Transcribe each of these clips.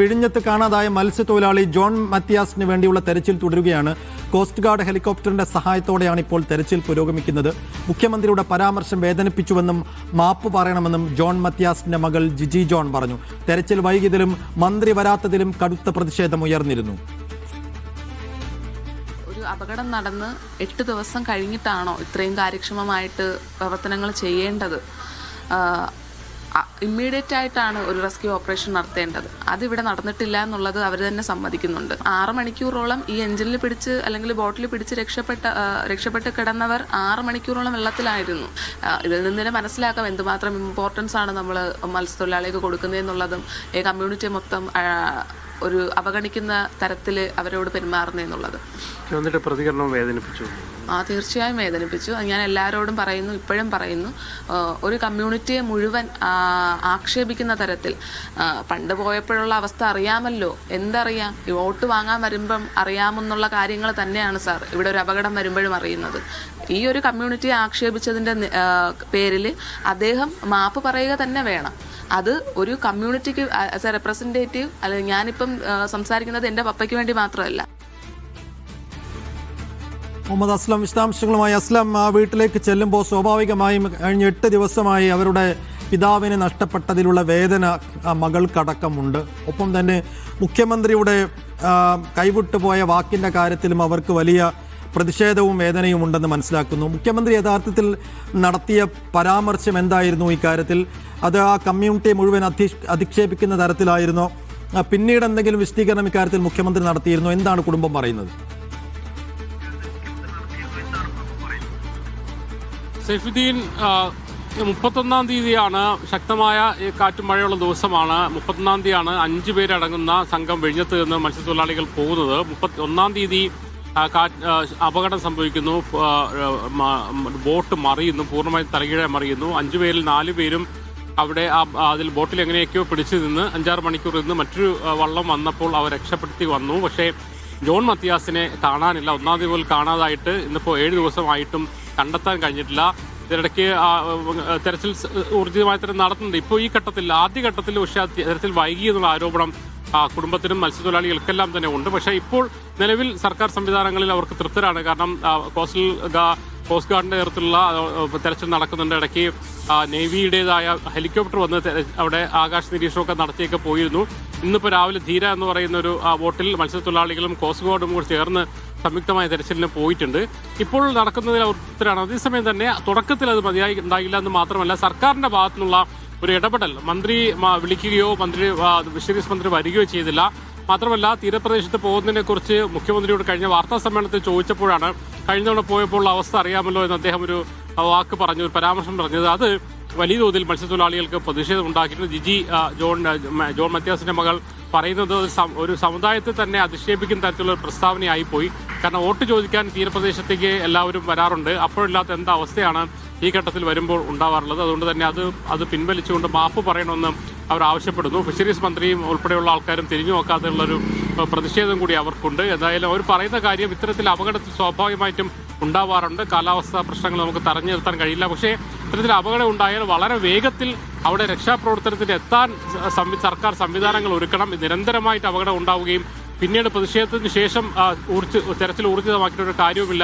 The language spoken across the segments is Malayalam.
വിഴിഞ്ഞത്ത് കാണാതായ മത്സ്യത്തൊഴിലാളി ജോൺ മത്യാസിന് വേണ്ടിയുള്ള തെരച്ചിൽ തുടരുകയാണ്. കോസ്റ്റ് ഗാർഡ് ഹെലികോപ്റ്ററിന്റെ സഹായത്തോടെയാണ് ഇപ്പോൾ തെരച്ചിൽ പുരോഗമിക്കുന്നത്. മുഖ്യമന്ത്രിയുടെ പരാമർശം വേദനിപ്പിച്ചുവെന്നും മാപ്പ് പറയണമെന്നും ജോൺ മത്യാസിന്റെ മകൾ ജിജി ജോൺ പറഞ്ഞു. തെരച്ചിൽ വൈകിയതിലും മന്ത്രി വരാത്തതിലും കടുത്ത പ്രതിഷേധം ഉയർന്നിരുന്നു. ഒരു അപകടം നടന്ന് 8 ദിവസം കഴിഞ്ഞിട്ടാണോ ഇത്രയും കാര്യക്ഷമമായിട്ട് പ്രവർത്തനങ്ങൾ ചെയ്യേണ്ടത്? ഇമ്മീഡിയറ്റ് ആയിട്ടാണ് ഒരു റെസ്ക്യൂ ഓപ്പറേഷൻ നടത്തേണ്ടത്. അതിവിടെ നടന്നിട്ടില്ല എന്നുള്ളത് അവർ തന്നെ സമ്മതിക്കുന്നുണ്ട്. 6 മണിക്കൂറോളം ഈ എഞ്ചിനിൽ പിടിച്ച് അല്ലെങ്കിൽ ബോട്ടിൽ പിടിച്ച് രക്ഷപ്പെട്ട് കിടന്നവർ 6 മണിക്കൂറോളം വെള്ളത്തിലായിരുന്നു. ഇതിൽ നിന്ന് തന്നെ മനസ്സിലാക്കാം എന്തുമാത്രം ഇമ്പോർട്ടൻസ് ആണ് നമ്മൾ മത്സ്യത്തൊഴിലാളികൾക്ക് കൊടുക്കുന്നതെന്നുള്ളതും കമ്മ്യൂണിറ്റി മൊത്തം ഒരു അവഗണിക്കുന്ന തരത്തിൽ അവരോട് പെരുമാറുന്നതെന്നുള്ളത്. പ്രതികരണം വേദനിപ്പിച്ചു. തീർച്ചയായും വേദനിപ്പിച്ചു. ഞാൻ എല്ലാവരോടും പറയുന്നു, ഇപ്പോഴും പറയുന്നു, ഒരു കമ്മ്യൂണിറ്റിയെ മുഴുവൻ ആക്ഷേപിക്കുന്ന തരത്തിൽ പണ്ട് പോയപ്പോഴുള്ള അവസ്ഥ അറിയാമല്ലോ. എന്തറിയാം? വോട്ട് വാങ്ങാൻ വരുമ്പം അറിയാമെന്നുള്ള കാര്യങ്ങൾ തന്നെയാണ് സാർ ഇവിടെ ഒരു അപകടം വരുമ്പോഴും അറിയുന്നത്. ഈ ഒരു കമ്മ്യൂണിറ്റിയെ ആക്ഷേപിച്ചതിൻ്റെ പേരിൽ അദ്ദേഹം മാപ്പ് പറയുക തന്നെ വേണം. അത് ഒരു കമ്മ്യൂണിറ്റിക്ക് ആസ് എ റെപ്രസെൻറ്റേറ്റീവ്, അല്ലെങ്കിൽ ഞാനിപ്പം സംസാരിക്കുന്നത് എൻ്റെ പപ്പയ്ക്ക് വേണ്ടി മാത്രമല്ല. മുഹമ്മദ് അസ്ലം വിശദാംശങ്ങളുമായി. അസ്ലം, വീട്ടിലേക്ക് ചെല്ലുമ്പോൾ സ്വാഭാവികമായും കഴിഞ്ഞ 8 ദിവസമായി അവരുടെ പിതാവിനെ നഷ്ടപ്പെട്ടതിലുള്ള വേദന മകൾക്കടക്കമുണ്ട്. ഒപ്പം തന്നെ മുഖ്യമന്ത്രിയുടെ കൈവിട്ടുപോയ വാക്കിൻ്റെ കാര്യത്തിലും അവർക്ക് വലിയ പ്രതിഷേധവും വേദനയും ഉണ്ടെന്ന് മനസ്സിലാക്കുന്നു. മുഖ്യമന്ത്രി യഥാർത്ഥത്തിൽ നടത്തിയ പരാമർശം എന്തായിരുന്നു ഇക്കാര്യത്തിൽ? അത് ആ കമ്മ്യൂണിറ്റിയെ മുഴുവൻ അധിക്ഷേപിക്കുന്ന തരത്തിലായിരുന്നോ? പിന്നീട് എന്തെങ്കിലും വിശദീകരണം ഇക്കാര്യത്തിൽ മുഖ്യമന്ത്രി നടത്തിയിരുന്നോ? എന്താണ് കുടുംബം പറയുന്നത്? സൈഫുദ്ദീൻ, 31-ാം തീയതിയാണ് ശക്തമായ കാറ്റും മഴയുള്ള ദിവസമാണ്. 31-ാം തീയതിയാണ് 5 പേരടങ്ങുന്ന സംഘം വിഴിഞ്ഞത്ത് നിന്ന് മത്സ്യത്തൊഴിലാളികൾ പോകുന്നത്. 31-ാം തീയതി അപകടം സംഭവിക്കുന്നു. ബോട്ട് മറിയുന്നു, പൂർണ്ണമായും തലകീഴായി മറിയുന്നു. 5 പേരിൽ 4 പേരും അവിടെ അതിൽ ബോട്ടിൽ എങ്ങനെയൊക്കെയോ പിടിച്ചു നിന്ന് 5-6 മണിക്കൂർ നിന്ന് മറ്റൊരു വള്ളം വന്നപ്പോൾ അവർ രക്ഷപ്പെടുത്തി വന്നു. പക്ഷേ ജോൺ മത്യാസിനെ കാണാനില്ല. 1-ാം തീയതി പോലും കാണാതായിട്ട് ഇന്നിപ്പോൾ 7 ദിവസമായിട്ടും കണ്ടെത്താൻ കഴിഞ്ഞിട്ടില്ല. ഇതിനിടയ്ക്ക് തെരച്ചിൽ ഊർജിതമായി തന്നെ നടത്തുന്നുണ്ട്. ഇപ്പോൾ ഈ ഘട്ടത്തിൽ, ആദ്യഘട്ടത്തിൽ പക്ഷേ തെരച്ചിൽ വൈകി എന്നുള്ള ആരോപണം കുടുംബത്തിനും മത്സ്യത്തൊഴിലാളികൾക്കെല്ലാം തന്നെ ഉണ്ട്. പക്ഷേ ഇപ്പോൾ നിലവിൽ സർക്കാർ സംവിധാനങ്ങളിൽ അവർക്ക് തൃപ്തരാണ്. കാരണം കോസ്റ്റ് ഗാർഡിന്റെ നേതൃത്വത്തിലുള്ള തെരച്ചിൽ നടക്കുന്നുണ്ട്. ഇടയ്ക്ക് നേവിയുടേതായ ഹെലികോപ്റ്റർ വന്ന് അവിടെ ആകാശ നിരീക്ഷണമൊക്കെ നടത്തിയൊക്കെ പോയിരുന്നു. ഇന്നിപ്പോൾ രാവിലെ ധീര എന്ന് പറയുന്ന ഒരു ബോട്ടിൽ മത്സ്യത്തൊഴിലാളികളും കോസ്റ്റ് ഗാർഡും കൂടി ചേർന്ന് സംയുക്തമായ തെരച്ചിലിന് പോയിട്ടുണ്ട്. ഇപ്പോൾ നടക്കുന്നതിൽ അവർ തൃപ്തരാണ്. അതേസമയം തന്നെ തുടക്കത്തിൽ അത് മതിയായി ഉണ്ടായില്ല എന്ന് മാത്രമല്ല, സർക്കാരിന്റെ ഭാഗത്തുനിന്നുള്ള ഒരു ഇടപെടൽ മന്ത്രി വിളിക്കുകയോ ഫിഷറീസ് മന്ത്രി വരികയോ ചെയ്തില്ല. മാത്രമല്ല, തീരപ്രദേശത്ത് പോകുന്നതിനെക്കുറിച്ച് മുഖ്യമന്ത്രിയോട് കഴിഞ്ഞ വാർത്താ സമ്മേളനത്തിൽ ചോദിച്ചപ്പോഴാണ് കഴിഞ്ഞ തവണ പോയപ്പോൾ അവസ്ഥ അറിയാമല്ലോ എന്ന് അദ്ദേഹം ഒരു വാക്ക് പറഞ്ഞു, ഒരു പരാമർശം പറഞ്ഞത്. അത് വലിയ തോതിൽ മത്സ്യത്തൊഴിലാളികൾക്ക് പ്രതിഷേധം ഉണ്ടാക്കിയിട്ടുണ്ട്. ജിജി ജോൺ മത്യാസിന്റെ മകൾ പറയുന്നത് ഒരു സമുദായത്തെ തന്നെ അധിക്ഷേപിക്കുന്ന തരത്തിലുള്ള ഒരു പ്രസ്താവനയായിപ്പോയി. കാരണം വോട്ട് ചോദിക്കാൻ തീരപ്രദേശത്തേക്ക് എല്ലാവരും വരാറുണ്ട്. അപ്പോഴില്ലാത്ത എന്താ അവസ്ഥയാണ് ഈ ഘട്ടത്തിൽ വരുമ്പോൾ ഉണ്ടാവാറുള്ളത്. അതുകൊണ്ട് തന്നെ അത് പിൻവലിച്ചുകൊണ്ട് മാപ്പ് പറയണമെന്ന് അവർ ആവശ്യപ്പെടുന്നു. ഫിഷറീസ് മന്ത്രിയും ഉൾപ്പെടെയുള്ള ആൾക്കാരും തിരിഞ്ഞു നോക്കാതെയുള്ളൊരു പ്രതിഷേധം കൂടി അവർക്കുണ്ട്. എന്തായാലും അവർ പറയുന്ന കാര്യം, ഇത്തരത്തിൽ അപകടത്തിൽ സ്വാഭാവികമായിട്ടും ഉണ്ടാവാറുണ്ട്. കാലാവസ്ഥാ പ്രശ്നങ്ങൾ നമുക്ക് തടഞ്ഞു നിർത്താൻ കഴിയില്ല. പക്ഷേ ഇത്തരത്തിൽ അപകടം ഉണ്ടായാൽ വളരെ വേഗത്തിൽ അവിടെ രക്ഷാപ്രവർത്തനത്തിന് എത്താൻ സർക്കാർ സംവിധാനങ്ങൾ ഒരുക്കണം. നിരന്തരമായിട്ട് അപകടം ഉണ്ടാവുകയും പിന്നീട് പ്രതിഷേധത്തിന് ശേഷം തെരച്ചിൽ ഊർജിതമാക്കിയ ഒരു കാര്യവുമില്ല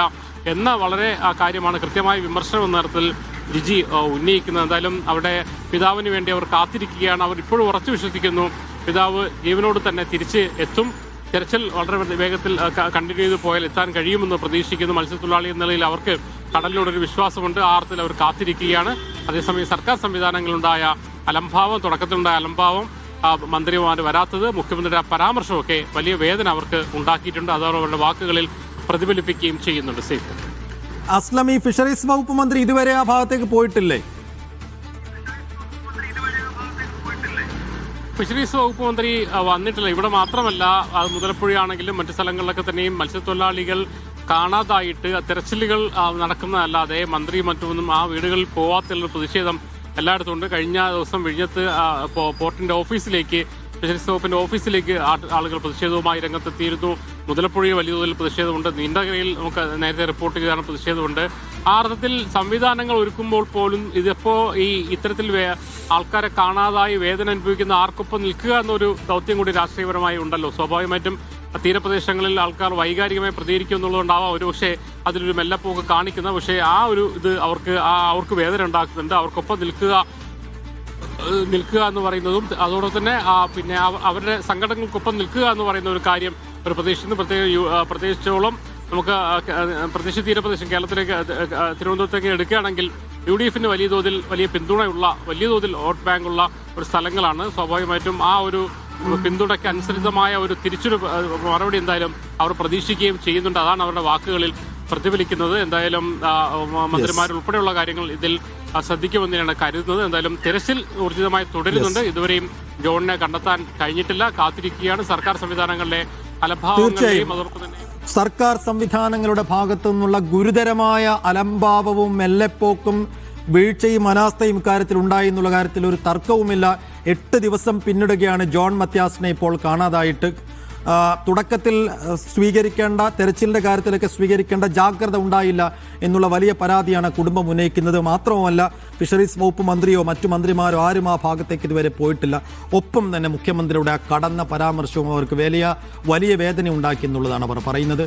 എന്ന വളരെ കാര്യമാണ് കൃത്യമായ വിമർശനം എന്ന തരത്തിൽ ജിജി ഉന്നയിക്കുന്നത്. എന്തായാലും അവിടെ പിതാവിന് വേണ്ടി അവർ കാത്തിരിക്കുകയാണ്. അവർ ഇപ്പോഴും ഉറച്ചു വിശ്വസിക്കുന്നു പിതാവ് ജീവനോട് തന്നെ തിരിച്ച് എത്തും. തെരച്ചിൽ വളരെ വേഗത്തിൽ കണ്ടിന്യൂ ചെയ്ത് പോയാൽ എത്താൻ കഴിയുമെന്ന് പ്രതീക്ഷിക്കുന്നു. മത്സ്യത്തൊഴിലാളി എന്ന നിലയിൽ അവർക്ക് കടലിനോടൊരു വിശ്വാസമുണ്ട്. ആ അർത്ഥത്തിൽ അവർ കാത്തിരിക്കുകയാണ്. അതേസമയം സർക്കാർ സംവിധാനങ്ങളുണ്ടായ അലംഭാവം, തുടക്കത്തിലുണ്ടായ അലംഭാവം, മന്ത്രിമാർ വരാത്തത്, മുഖ്യമന്ത്രിയുടെ പരാമർശമൊക്കെ വലിയ വേദന അവർക്ക് ഉണ്ടാക്കിയിട്ടുണ്ട്. അത് അവരുടെ വാക്കുകളിൽ പ്രതിഫലിപ്പിക്കുകയും ചെയ്യുന്നുണ്ട്. സേഫ് അസ്ലം, ഈ ഫിഷറീസ് വകുപ്പ് മന്ത്രി ഇതുവരെ ആ ഭാഗത്തേക്ക് പോയിട്ടില്ലേ? ഫിഷറീസ് വകുപ്പ് മന്ത്രി വന്നിട്ടില്ല. ഇവിടെ മാത്രമല്ല, മുതലപ്പുഴയാണെങ്കിലും മറ്റു സ്ഥലങ്ങളിലൊക്കെ തന്നെയും മത്സ്യത്തൊഴിലാളികൾ കാണാതായിട്ട് തെരച്ചിലുകൾ നടക്കുന്നതല്ലാതെ മന്ത്രി മറ്റൊന്നും ആ വീടുകളിൽ പോവാത്തുള്ള പ്രതിഷേധം എല്ലായിടത്തും ഉണ്ട്. കഴിഞ്ഞ ദിവസം വിഴിഞ്ഞത്ത് പോർട്ടിന്റെ ഓഫീസിലേക്ക്, ഫിഷറീസ് വകുപ്പിന്റെ ഓഫീസിലേക്ക് ആളുകൾ പ്രതിഷേധവുമായി രംഗത്തെത്തിയിരുന്നു. മുതലപ്പുഴയിൽ വലിയ തോതിൽ പ്രതിഷേധമുണ്ട്. നീണ്ടകരയിൽ നമുക്ക് നേരത്തെ റിപ്പോർട്ട് ചെയ്താണ് പ്രതിഷേധമുണ്ട്. ആ അർത്ഥത്തിൽ സംവിധാനങ്ങൾ ഒരുക്കുമ്പോൾ പോലും ഇതിപ്പോ ഇത്തരത്തിൽ ആൾക്കാരെ കാണാതായി വേദന അനുഭവിക്കുന്ന ആർക്കൊപ്പം നിൽക്കുക എന്നൊരു ദൗത്യം കൂടി രാഷ്ട്രീയപരമായി ഉണ്ടല്ലോ. സ്വാഭാവികമായിട്ടും തീരപ്രദേശങ്ങളിൽ ആൾക്കാർ വൈകാരികമായി പ്രതികരിക്കും എന്നുള്ളതുകൊണ്ടാവാം ഒരു പക്ഷേ അതിലൊരു മെല്ലപ്പോക്ക് കാണിക്കുന്ന, പക്ഷേ ആ ഒരു ഇത് അവർക്ക് വേദന ഉണ്ടാക്കുന്നുണ്ട്. അവർക്കൊപ്പം നിൽക്കുക എന്ന് പറയുന്നതും അതോടൊപ്പം തന്നെ പിന്നെ അവരുടെ സംഘടനകൾക്കൊപ്പം നിൽക്കുക എന്ന് പറയുന്ന ഒരു കാര്യം ഒരു പ്രദേശത്തോളം നമുക്ക് പ്രദേശ തീരപ്രദേശം കേരളത്തിലേക്ക് തിരുവനന്തപുരത്തേക്ക് എടുക്കുകയാണെങ്കിൽ UDF-ന് വലിയ പിന്തുണയുള്ള വലിയ തോതിൽ വോട്ട് ബാങ്കുള്ള ഒരു സ്ഥലങ്ങളാണ്. സ്വാഭാവികമായിട്ടും ആ ഒരു പിന്തുണയ്ക്ക് അനുസരിതമായ ഒരു തിരിച്ചൊരു മറുപടി എന്തായാലും അവർ പ്രതീക്ഷിക്കുകയും ചെയ്യുന്നുണ്ട്. അതാണ് അവരുടെ വാക്കുകളിൽ പ്രതിഫലിക്കുന്നത്. എന്തായാലും മന്ത്രിമാരുൾപ്പെടെയുള്ള കാര്യങ്ങൾ ഇതിൽ ശ്രദ്ധിക്കുമെന്നാണ് കരുതുന്നത്. എന്തായാലും തെരച്ചിൽ ഊർജിതമായി തുടരുന്നുണ്ട്. ഇതുവരെയും ജോണിനെ കണ്ടെത്താൻ കഴിഞ്ഞിട്ടില്ല. കാത്തിരിക്കുകയാണ് സർക്കാർ സംവിധാനങ്ങളിലെ അലംഭാവങ്ങളെയും അതോടൊപ്പം തന്നെ സർക്കാർ സംവിധാനങ്ങളുടെ ഭാഗത്തു നിന്നുള്ള ഗുരുതരമായ അലംഭാവവും മെല്ലെപ്പോക്കും വീഴ്ചയും അനാസ്ഥയും ഇക്കാര്യത്തിൽ ഉണ്ടായി എന്നുള്ള കാര്യത്തിൽ ഒരു തർക്കവുമില്ല. 8 ദിവസം പിന്നിടുകയാണ് ജോൺ മത്യാസിനെ ഇപ്പോൾ കാണാതായിട്ട്. തുടക്കത്തിൽ തെരച്ചിലിന്റെ കാര്യത്തിലൊക്കെ സ്വീകരിക്കേണ്ട ജാഗ്രത ഉണ്ടായില്ല എന്നുള്ള വലിയ പരാതിയാണ് കുടുംബം ഉന്നയിക്കുന്നത്. മാത്രവുമല്ല, ഫിഷറീസ് വകുപ്പ് മന്ത്രിയോ മറ്റു മന്ത്രിമാരോ ആരും ആ ഭാഗത്തേക്ക് ഇതുവരെ പോയിട്ടില്ല. ഒപ്പം തന്നെ മുഖ്യമന്ത്രിയുടെ കടന്ന പരാമർശവും അവർക്ക് വലിയ വേദന ഉണ്ടാക്കി എന്നുള്ളതാണ് അവർ പറയുന്നത്.